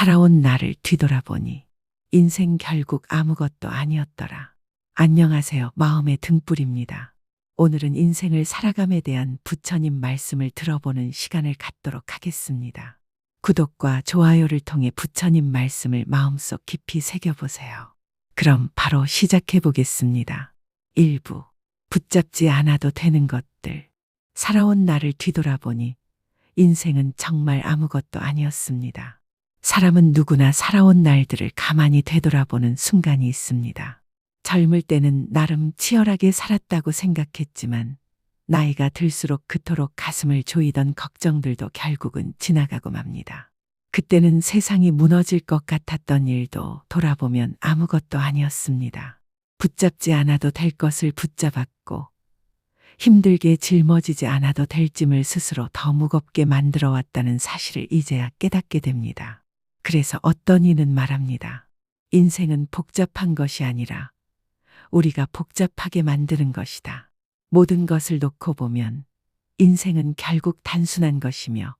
살아온 나를 뒤돌아보니 인생 결국 아무것도 아니었더라. 안녕하세요. 마음의 등불입니다. 오늘은 인생을 살아감에 대한 부처님 말씀을 들어보는 시간을 갖도록 하겠습니다. 구독과 좋아요를 통해 부처님 말씀을 마음속 깊이 새겨보세요. 그럼 바로 시작해 보겠습니다. 1부. 붙잡지 않아도 되는 것들. 살아온 나를 뒤돌아보니 인생은 정말 아무것도 아니었습니다. 사람은 누구나 살아온 날들을 가만히 되돌아보는 순간이 있습니다. 젊을 때는 나름 치열하게 살았다고 생각했지만 나이가 들수록 그토록 가슴을 조이던 걱정들도 결국은 지나가고 맙니다. 그때는 세상이 무너질 것 같았던 일도 돌아보면 아무것도 아니었습니다. 붙잡지 않아도 될 것을 붙잡았고 힘들게 짊어지지 않아도 될 짐을 스스로 더 무겁게 만들어 왔다는 사실을 이제야 깨닫게 됩니다. 그래서 어떤 이는 말합니다. 인생은 복잡한 것이 아니라 우리가 복잡하게 만드는 것이다. 모든 것을 놓고 보면 인생은 결국 단순한 것이며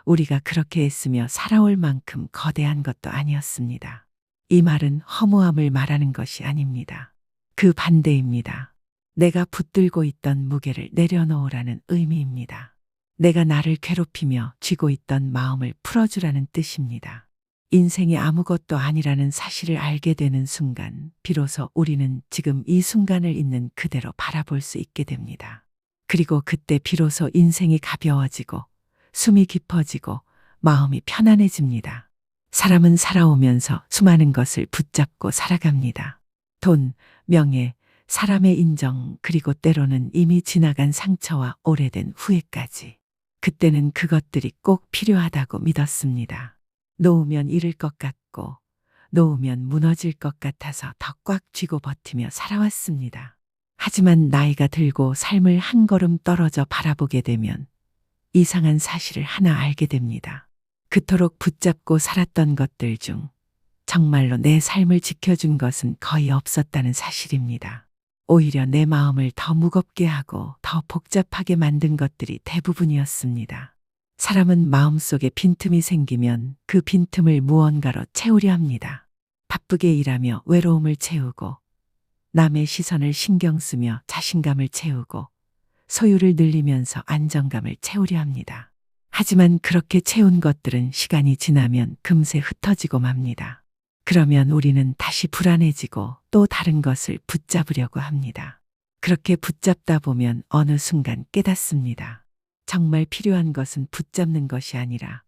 우리가 그렇게 애쓰며 살아올 만큼 거대한 것도 아니었습니다. 이 말은 허무함을 말하는 것이 아닙니다. 그 반대입니다. 내가 붙들고 있던 무게를 내려놓으라는 의미입니다. 내가 나를 괴롭히며 쥐고 있던 마음을 풀어주라는 뜻입니다. 인생이 아무것도 아니라는 사실을 알게 되는 순간 비로소 우리는 지금 이 순간을 있는 그대로 바라볼 수 있게 됩니다. 그리고 그때 비로소 인생이 가벼워지고 숨이 깊어지고 마음이 편안해집니다. 사람은 살아오면서 수많은 것을 붙잡고 살아갑니다. 돈, 명예, 사람의 인정, 그리고 때로는 이미 지나간 상처와 오래된 후회까지. 그때는 그것들이 꼭 필요하다고 믿었습니다. 놓으면 잃을 것 같고 놓으면 무너질 것 같아서 더 꽉 쥐고 버티며 살아왔습니다. 하지만 나이가 들고 삶을 한 걸음 떨어져 바라보게 되면 이상한 사실을 하나 알게 됩니다. 그토록 붙잡고 살았던 것들 중 정말로 내 삶을 지켜준 것은 거의 없었다는 사실입니다. 오히려 내 마음을 더 무겁게 하고 더 복잡하게 만든 것들이 대부분이었습니다. 사람은 마음속에 빈틈이 생기면 그 빈틈을 무언가로 채우려 합니다. 바쁘게 일하며 외로움을 채우고 남의 시선을 신경 쓰며 자신감을 채우고 소유를 늘리면서 안정감을 채우려 합니다. 하지만 그렇게 채운 것들은 시간이 지나면 금세 흩어지고 맙니다. 그러면 우리는 다시 불안해지고 또 다른 것을 붙잡으려고 합니다. 그렇게 붙잡다 보면 어느 순간 깨닫습니다. 정말 필요한 것은 붙잡는 것이 아니라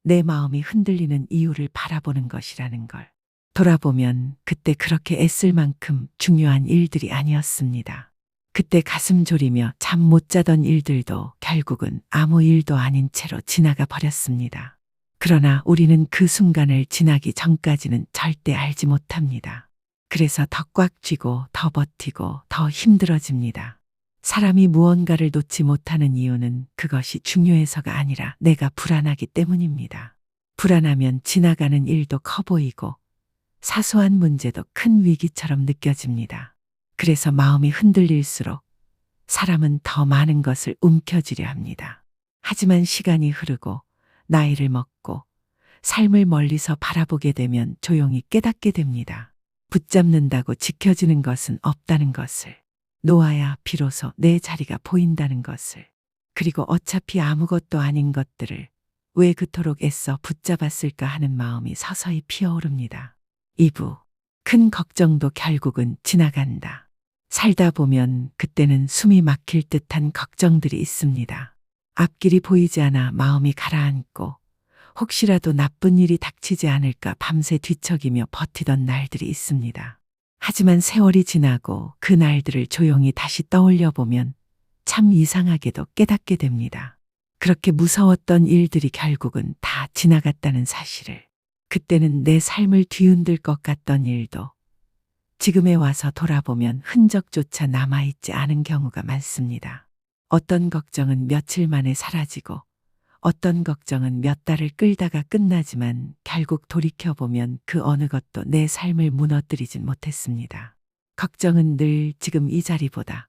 내 마음이 흔들리는 이유를 바라보는 것이라는 걸. 돌아보면 그때 그렇게 애쓸 만큼 중요한 일들이 아니었습니다. 그때 가슴 졸이며 잠 못 자던 일들도 결국은 아무 일도 아닌 채로 지나가 버렸습니다. 그러나 우리는 그 순간을 지나기 전까지는 절대 알지 못합니다. 그래서 더 꽉 쥐고 더 버티고 더 힘들어집니다. 사람이 무언가를 놓지 못하는 이유는 그것이 중요해서가 아니라 내가 불안하기 때문입니다. 불안하면 지나가는 일도 커 보이고 사소한 문제도 큰 위기처럼 느껴집니다. 그래서 마음이 흔들릴수록 사람은 더 많은 것을 움켜쥐려 합니다. 하지만 시간이 흐르고 나이를 먹고 삶을 멀리서 바라보게 되면 조용히 깨닫게 됩니다. 붙잡는다고 지켜지는 것은 없다는 것을. 놓아야 비로소 내 자리가 보인다는 것을. 그리고 어차피 아무것도 아닌 것들을 왜 그토록 애써 붙잡았을까 하는 마음이 서서히 피어오릅니다. 2부. 큰 걱정도 결국은 지나간다. 살다 보면 그때는 숨이 막힐 듯한 걱정들이 있습니다. 앞길이 보이지 않아 마음이 가라앉고 혹시라도 나쁜 일이 닥치지 않을까 밤새 뒤척이며 버티던 날들이 있습니다. 하지만 세월이 지나고 그 날들을 조용히 다시 떠올려 보면 참 이상하게도 깨닫게 됩니다. 그렇게 무서웠던 일들이 결국은 다 지나갔다는 사실을. 그때는 내 삶을 뒤흔들 것 같던 일도 지금에 와서 돌아보면 흔적조차 남아있지 않은 경우가 많습니다. 어떤 걱정은 며칠 만에 사라지고 어떤 걱정은 몇 달을 끌다가 끝나지만 결국 돌이켜보면 그 어느 것도 내 삶을 무너뜨리진 못했습니다. 걱정은 늘 지금 이 자리보다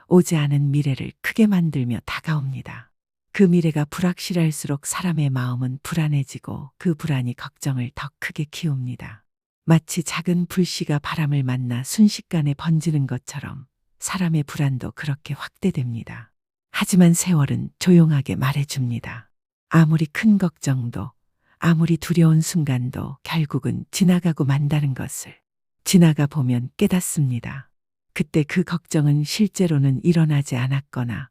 오지 않은 미래를 크게 만들며 다가옵니다. 그 미래가 불확실할수록 사람의 마음은 불안해지고 그 불안이 걱정을 더 크게 키웁니다. 마치 작은 불씨가 바람을 만나 순식간에 번지는 것처럼 사람의 불안도 그렇게 확대됩니다. 하지만 세월은 조용하게 말해줍니다. 아무리 큰 걱정도, 아무리 두려운 순간도 결국은 지나가고 만다는 것을 지나가 보면 깨닫습니다. 그때 그 걱정은 실제로는 일어나지 않았거나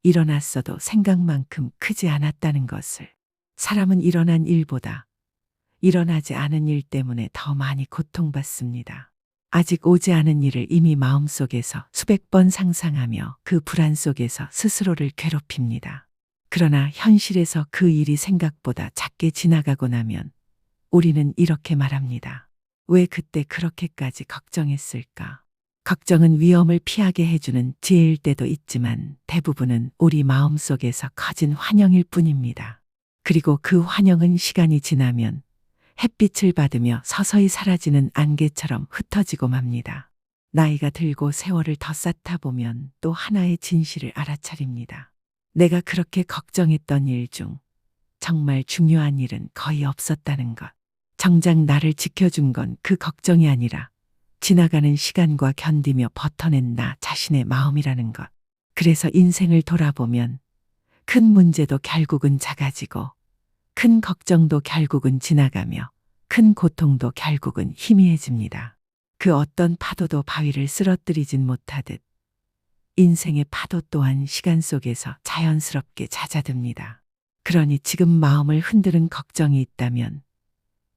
일어났어도 생각만큼 크지 않았다는 것을. 사람은 일어난 일보다 일어나지 않은 일 때문에 더 많이 고통받습니다. 아직 오지 않은 일을 이미 마음속에서 수백 번 상상하며 그 불안 속에서 스스로를 괴롭힙니다. 그러나 현실에서 그 일이 생각보다 작게 지나가고 나면 우리는 이렇게 말합니다. 왜 그때 그렇게까지 걱정했을까? 걱정은 위험을 피하게 해주는 지혜일 때도 있지만 대부분은 우리 마음속에서 커진 환영일 뿐입니다. 그리고 그 환영은 시간이 지나면 햇빛을 받으며 서서히 사라지는 안개처럼 흩어지고 맙니다. 나이가 들고 세월을 더 쌓다 보면 또 하나의 진실을 알아차립니다. 내가 그렇게 걱정했던 일 중 정말 중요한 일은 거의 없었다는 것. 정작 나를 지켜준 건 그 걱정이 아니라 지나가는 시간과 견디며 버텨낸 나 자신의 마음이라는 것. 그래서 인생을 돌아보면 큰 문제도 결국은 작아지고 큰 걱정도 결국은 지나가며 큰 고통도 결국은 희미해집니다. 그 어떤 파도도 바위를 쓰러뜨리진 못하듯 인생의 파도 또한 시간 속에서 자연스럽게 잦아듭니다. 그러니 지금 마음을 흔드는 걱정이 있다면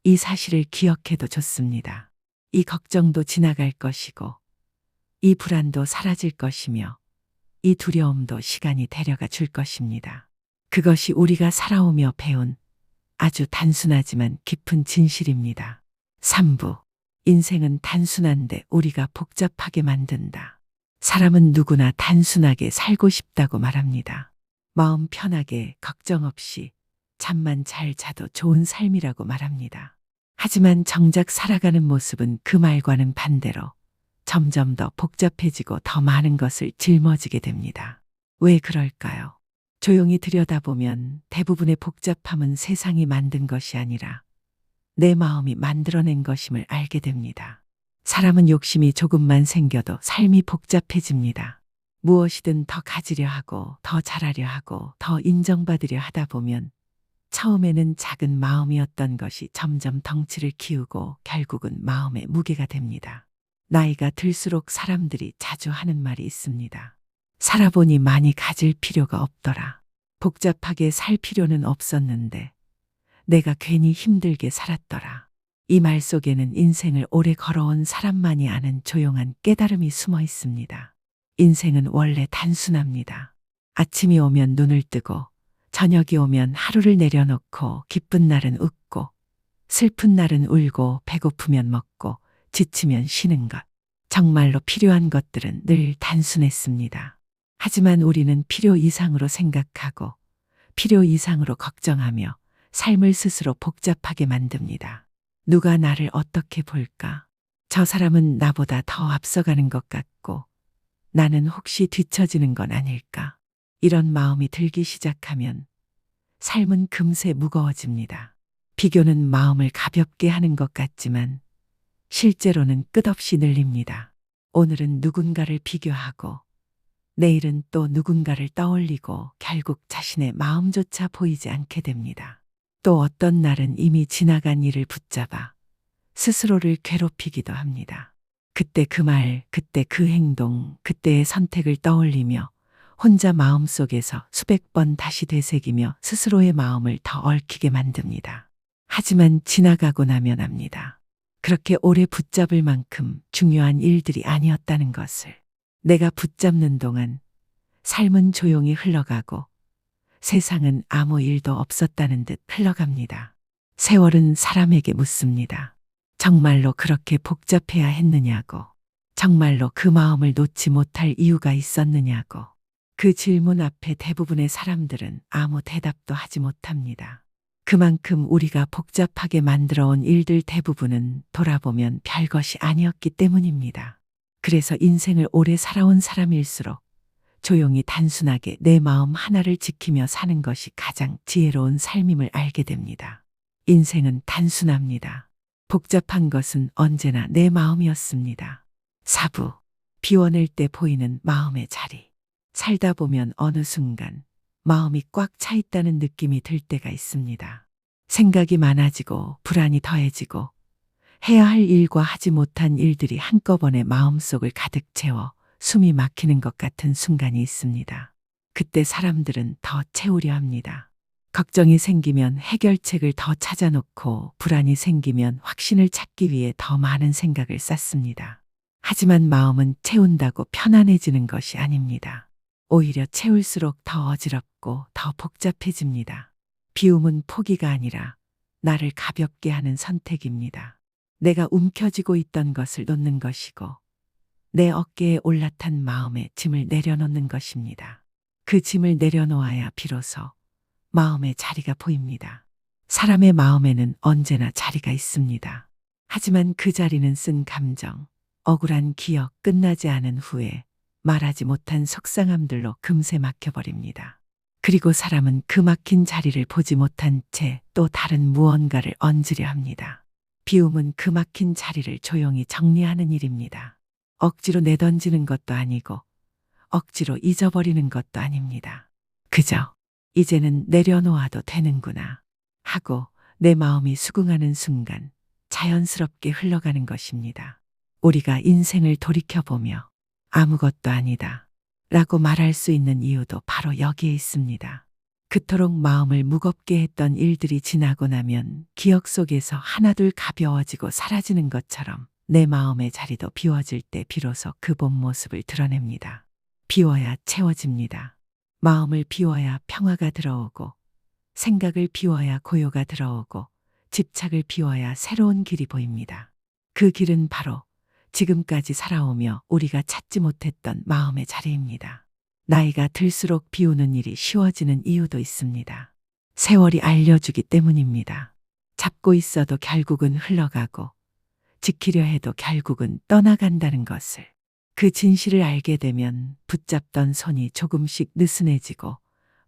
이 사실을 기억해도 좋습니다. 이 걱정도 지나갈 것이고 이 불안도 사라질 것이며 이 두려움도 시간이 데려가 줄 것입니다. 그것이 우리가 살아오며 배운 아주 단순하지만 깊은 진실입니다. 3부. 인생은 단순한데 우리가 복잡하게 만든다. 사람은 누구나 단순하게 살고 싶다고 말합니다. 마음 편하게 걱정 없이 잠만 잘 자도 좋은 삶이라고 말합니다. 하지만 정작 살아가는 모습은 그 말과는 반대로 점점 더 복잡해지고 더 많은 것을 짊어지게 됩니다. 왜 그럴까요? 조용히 들여다보면 대부분의 복잡함은 세상이 만든 것이 아니라 내 마음이 만들어낸 것임을 알게 됩니다. 사람은 욕심이 조금만 생겨도 삶이 복잡해집니다. 무엇이든 더 가지려 하고 더 잘하려 하고 더 인정받으려 하다 보면 처음에는 작은 마음이었던 것이 점점 덩치를 키우고 결국은 마음의 무게가 됩니다. 나이가 들수록 사람들이 자주 하는 말이 있습니다. 살아보니 많이 가질 필요가 없더라. 복잡하게 살 필요는 없었는데 내가 괜히 힘들게 살았더라. 이 말 속에는 인생을 오래 걸어온 사람만이 아는 조용한 깨달음이 숨어 있습니다. 인생은 원래 단순합니다. 아침이 오면 눈을 뜨고 저녁이 오면 하루를 내려놓고 기쁜 날은 웃고 슬픈 날은 울고 배고프면 먹고 지치면 쉬는 것. 정말로 필요한 것들은 늘 단순했습니다. 하지만 우리는 필요 이상으로 생각하고 필요 이상으로 걱정하며 삶을 스스로 복잡하게 만듭니다. 누가 나를 어떻게 볼까? 저 사람은 나보다 더 앞서가는 것 같고 나는 혹시 뒤처지는 건 아닐까? 이런 마음이 들기 시작하면 삶은 금세 무거워집니다. 비교는 마음을 가볍게 하는 것 같지만 실제로는 끝없이 늘립니다. 오늘은 누군가를 비교하고 내일은 또 누군가를 떠올리고 결국 자신의 마음조차 보이지 않게 됩니다. 또 어떤 날은 이미 지나간 일을 붙잡아 스스로를 괴롭히기도 합니다. 그때 그 말, 그때 그 행동, 그때의 선택을 떠올리며 혼자 마음속에서 수백 번 다시 되새기며 스스로의 마음을 더 얽히게 만듭니다. 하지만 지나가고 나면 압니다. 그렇게 오래 붙잡을 만큼 중요한 일들이 아니었다는 것을. 내가 붙잡는 동안 삶은 조용히 흘러가고 세상은 아무 일도 없었다는 듯 흘러갑니다. 세월은 사람에게 묻습니다. 정말로 그렇게 복잡해야 했느냐고. 정말로 그 마음을 놓지 못할 이유가 있었느냐고. 그 질문 앞에 대부분의 사람들은 아무 대답도 하지 못합니다. 그만큼 우리가 복잡하게 만들어 온 일들 대부분은 돌아보면 별것이 아니었기 때문입니다. 그래서 인생을 오래 살아온 사람일수록 조용히 단순하게 내 마음 하나를 지키며 사는 것이 가장 지혜로운 삶임을 알게 됩니다. 인생은 단순합니다. 복잡한 것은 언제나 내 마음이었습니다. 사부, 비워낼 때 보이는 마음의 자리. 살다 보면 어느 순간 마음이 꽉 차 있다는 느낌이 들 때가 있습니다. 생각이 많아지고 불안이 더해지고 해야 할 일과 하지 못한 일들이 한꺼번에 마음속을 가득 채워 숨이 막히는 것 같은 순간이 있습니다. 그때 사람들은 더 채우려 합니다. 걱정이 생기면 해결책을 더 찾아놓고 불안이 생기면 확신을 찾기 위해 더 많은 생각을 쌓습니다. 하지만 마음은 채운다고 편안해지는 것이 아닙니다. 오히려 채울수록 더 어지럽고 더 복잡해집니다. 비움은 포기가 아니라 나를 가볍게 하는 선택입니다. 내가 움켜쥐고 있던 것을 놓는 것이고 내 어깨에 올라탄 마음의 짐을 내려놓는 것입니다. 그 짐을 내려놓아야 비로소 마음의 자리가 보입니다. 사람의 마음에는 언제나 자리가 있습니다. 하지만 그 자리는 쓴 감정, 억울한 기억, 끝나지 않은 후회, 말하지 못한 속상함들로 금세 막혀버립니다. 그리고 사람은 그 막힌 자리를 보지 못한 채 또 다른 무언가를 얹으려 합니다. 비움은 그 막힌 자리를 조용히 정리하는 일입니다. 억지로 내던지는 것도 아니고 억지로 잊어버리는 것도 아닙니다. 그저 이제는 내려놓아도 되는구나 하고 내 마음이 수긍하는 순간 자연스럽게 흘러가는 것입니다. 우리가 인생을 돌이켜보며 아무것도 아니다 라고 말할 수 있는 이유도 바로 여기에 있습니다. 그토록 마음을 무겁게 했던 일들이 지나고 나면 기억 속에서 하나둘 가벼워지고 사라지는 것처럼 내 마음의 자리도 비워질 때 비로소 그 본 모습을 드러냅니다. 비워야 채워집니다. 마음을 비워야 평화가 들어오고 생각을 비워야 고요가 들어오고 집착을 비워야 새로운 길이 보입니다. 그 길은 바로 지금까지 살아오며 우리가 찾지 못했던 마음의 자리입니다. 나이가 들수록 비우는 일이 쉬워지는 이유도 있습니다. 세월이 알려주기 때문입니다. 잡고 있어도 결국은 흘러가고 지키려 해도 결국은 떠나간다는 것을. 그 진실을 알게 되면 붙잡던 손이 조금씩 느슨해지고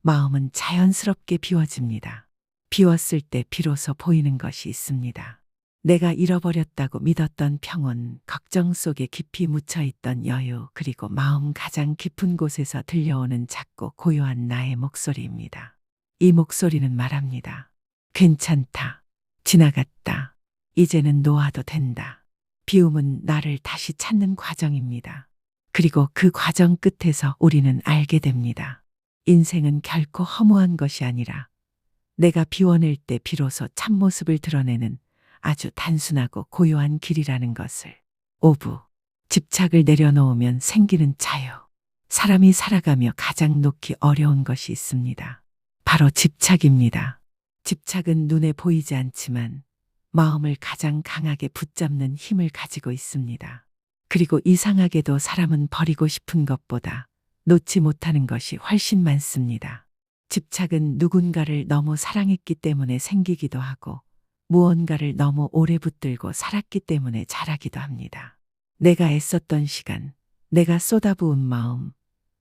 마음은 자연스럽게 비워집니다. 비웠을 때 비로소 보이는 것이 있습니다. 내가 잃어버렸다고 믿었던 평온, 걱정 속에 깊이 묻혀있던 여유, 그리고 마음 가장 깊은 곳에서 들려오는 작고 고요한 나의 목소리입니다. 이 목소리는 말합니다. 괜찮다. 지나갔다. 이제는 놓아도 된다. 비움은 나를 다시 찾는 과정입니다. 그리고 그 과정 끝에서 우리는 알게 됩니다. 인생은 결코 허무한 것이 아니라 내가 비워낼 때 비로소 참모습을 드러내는 아주 단순하고 고요한 길이라는 것을. 5부. 집착을 내려놓으면 생기는 자유. 사람이 살아가며 가장 놓기 어려운 것이 있습니다. 바로 집착입니다. 집착은 눈에 보이지 않지만 마음을 가장 강하게 붙잡는 힘을 가지고 있습니다. 그리고 이상하게도 사람은 버리고 싶은 것보다 놓지 못하는 것이 훨씬 많습니다. 집착은 누군가를 너무 사랑했기 때문에 생기기도 하고 무언가를 너무 오래 붙들고 살았기 때문에 자라기도 합니다. 내가 애썼던 시간, 내가 쏟아부은 마음,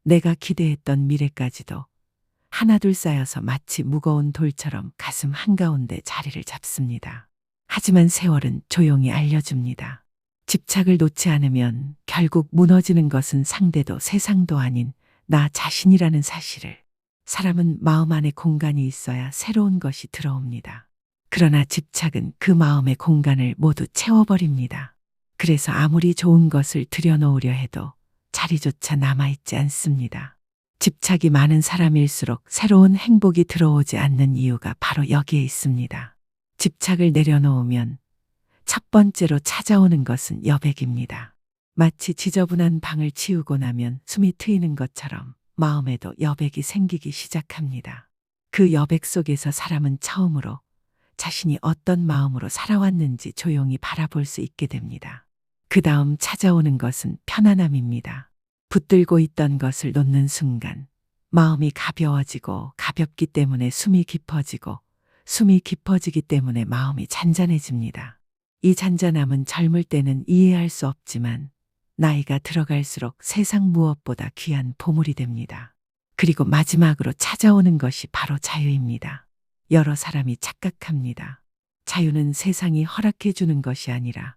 내가 기대했던 미래까지도 하나둘 쌓여서 마치 무거운 돌처럼 가슴 한가운데 자리를 잡습니다. 하지만 세월은 조용히 알려줍니다. 집착을 놓지 않으면 결국 무너지는 것은 상대도 세상도 아닌 나 자신이라는 사실을. 사람은 마음 안에 공간이 있어야 새로운 것이 들어옵니다. 그러나 집착은 그 마음의 공간을 모두 채워버립니다. 그래서 아무리 좋은 것을 들여놓으려 해도 자리조차 남아있지 않습니다. 집착이 많은 사람일수록 새로운 행복이 들어오지 않는 이유가 바로 여기에 있습니다. 집착을 내려놓으면 첫 번째로 찾아오는 것은 여백입니다. 마치 지저분한 방을 치우고 나면 숨이 트이는 것처럼 마음에도 여백이 생기기 시작합니다. 그 여백 속에서 사람은 처음으로 자신이 어떤 마음으로 살아왔는지 조용히 바라볼 수 있게 됩니다. 그 다음 찾아오는 것은 편안함입니다. 붙들고 있던 것을 놓는 순간 마음이 가벼워지고 가볍기 때문에 숨이 깊어지고 숨이 깊어지기 때문에 마음이 잔잔해집니다. 이 잔잔함은 젊을 때는 이해할 수 없지만 나이가 들어갈수록 세상 무엇보다 귀한 보물이 됩니다. 그리고 마지막으로 찾아오는 것이 바로 자유입니다. 여러 사람이 착각합니다. 자유는 세상이 허락해 주는 것이 아니라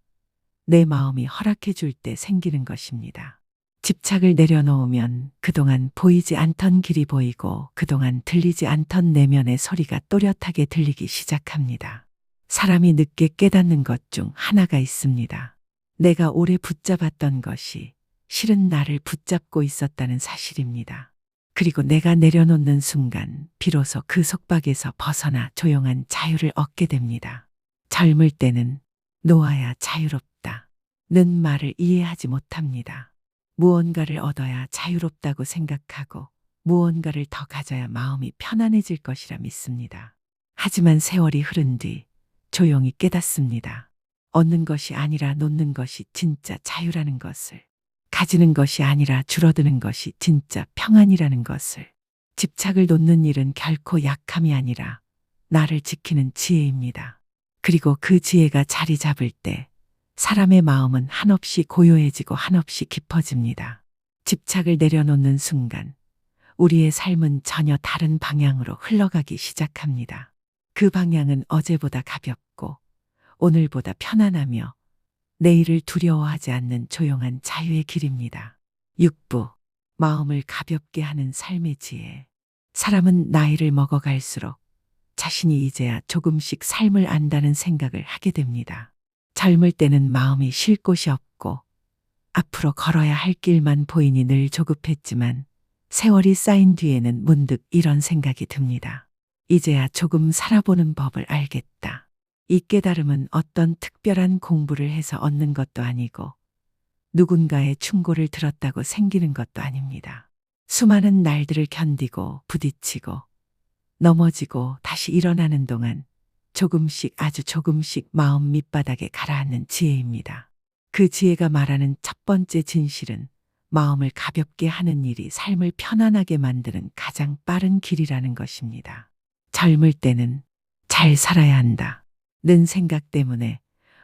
내 마음이 허락해 줄 때 생기는 것입니다. 집착을 내려놓으면 그동안 보이지 않던 길이 보이고 그동안 들리지 않던 내면의 소리가 또렷하게 들리기 시작합니다. 사람이 늦게 깨닫는 것 중 하나가 있습니다. 내가 오래 붙잡았던 것이 실은 나를 붙잡고 있었다는 사실입니다. 그리고 내가 내려놓는 순간 비로소 그 속박에서 벗어나 조용한 자유를 얻게 됩니다. 젊을 때는 놓아야 자유롭다 는 말을 이해하지 못합니다. 무언가를 얻어야 자유롭다고 생각하고 무언가를 더 가져야 마음이 편안해질 것이라 믿습니다. 하지만 세월이 흐른 뒤 조용히 깨닫습니다. 얻는 것이 아니라 놓는 것이 진짜 자유라는 것을. 가지는 것이 아니라 줄어드는 것이 진짜 평안이라는 것을. 집착을 놓는 일은 결코 약함이 아니라 나를 지키는 지혜입니다. 그리고 그 지혜가 자리 잡을 때 사람의 마음은 한없이 고요해지고 한없이 깊어집니다. 집착을 내려놓는 순간 우리의 삶은 전혀 다른 방향으로 흘러가기 시작합니다. 그 방향은 어제보다 가볍고 오늘보다 편안하며 내일을 두려워하지 않는 조용한 자유의 길입니다. 6부 마음을 가볍게 하는 삶의 지혜. 사람은 나이를 먹어갈수록 자신이 이제야 조금씩 삶을 안다는 생각을 하게 됩니다. 젊을 때는 마음이 쉴 곳이 없고 앞으로 걸어야 할 길만 보이니 늘 조급했지만 세월이 쌓인 뒤에는 문득 이런 생각이 듭니다. 이제야 조금 살아보는 법을 알겠다. 이 깨달음은 어떤 특별한 공부를 해서 얻는 것도 아니고 누군가의 충고를 들었다고 생기는 것도 아닙니다. 수많은 날들을 견디고 부딪히고 넘어지고 다시 일어나는 동안 조금씩 아주 조금씩 마음 밑바닥에 가라앉는 지혜입니다. 그 지혜가 말하는 첫 번째 진실은 마음을 가볍게 하는 일이 삶을 편안하게 만드는 가장 빠른 길이라는 것입니다. 젊을 때는 잘 살아야 한다 는 생각 때문에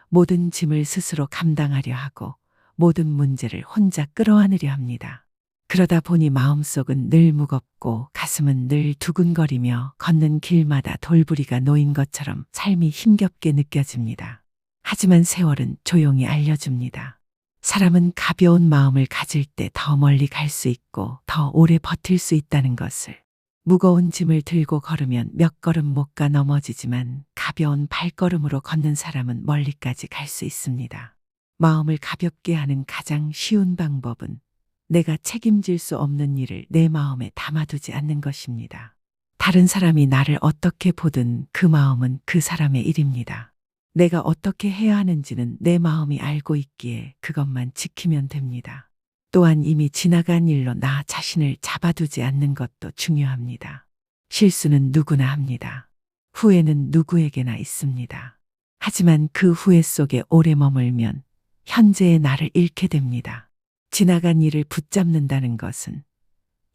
모든 짐을 스스로 감당하려 하고 모든 문제를 혼자 끌어안으려 합니다. 그러다 보니 마음속은 늘 무겁고 가슴은 늘 두근거리며 걷는 길마다 돌부리가 놓인 것처럼 삶이 힘겹게 느껴집니다. 하지만 세월은 조용히 알려줍니다. 사람은 가벼운 마음을 가질 때 더 멀리 갈 수 있고 더 오래 버틸 수 있다는 것을. 무거운 짐을 들고 걸으면 몇 걸음 못 가 넘어지지만 가벼운 발걸음으로 걷는 사람은 멀리까지 갈 수 있습니다. 마음을 가볍게 하는 가장 쉬운 방법은 내가 책임질 수 없는 일을 내 마음에 담아두지 않는 것입니다. 다른 사람이 나를 어떻게 보든 그 마음은 그 사람의 일입니다. 내가 어떻게 해야 하는지는 내 마음이 알고 있기에 그것만 지키면 됩니다. 또한 이미 지나간 일로 나 자신을 잡아두지 않는 것도 중요합니다. 실수는 누구나 합니다. 후회는 누구에게나 있습니다. 하지만 그 후회 속에 오래 머물면 현재의 나를 잃게 됩니다. 지나간 일을 붙잡는다는 것은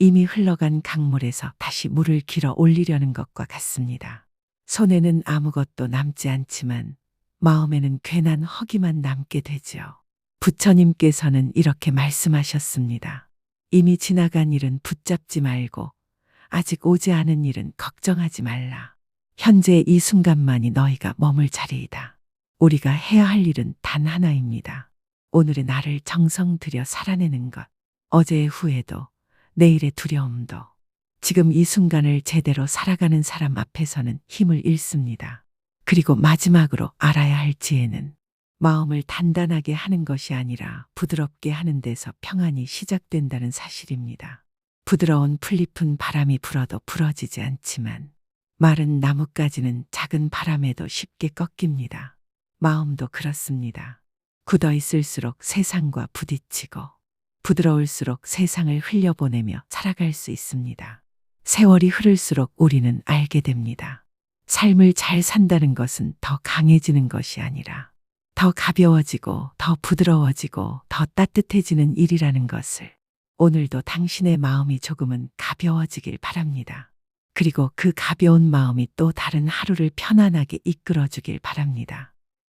이미 흘러간 강물에서 다시 물을 길어 올리려는 것과 같습니다. 손에는 아무것도 남지 않지만 마음에는 괜한 허기만 남게 되죠. 부처님께서는 이렇게 말씀하셨습니다. 이미 지나간 일은 붙잡지 말고 아직 오지 않은 일은 걱정하지 말라. 현재 이 순간만이 너희가 머물 자리이다. 우리가 해야 할 일은 단 하나입니다. 오늘의 나를 정성 들여 살아내는 것. 어제의 후회도 내일의 두려움도. 지금 이 순간을 제대로 살아가는 사람 앞에서는 힘을 잃습니다. 그리고 마지막으로 알아야 할 지혜는 마음을 단단하게 하는 것이 아니라 부드럽게 하는 데서 평안이 시작된다는 사실입니다. 부드러운 풀잎은 바람이 불어도 부러지지 않지만 마른 나뭇가지는 작은 바람에도 쉽게 꺾입니다. 마음도 그렇습니다. 굳어 있을수록 세상과 부딪히고 부드러울수록 세상을 흘려보내며 살아갈 수 있습니다. 세월이 흐를수록 우리는 알게 됩니다. 삶을 잘 산다는 것은 더 강해지는 것이 아니라 더 가벼워지고 더 부드러워지고 더 따뜻해지는 일이라는 것을. 오늘도 당신의 마음이 조금은 가벼워지길 바랍니다. 그리고 그 가벼운 마음이 또 다른 하루를 편안하게 이끌어주길 바랍니다.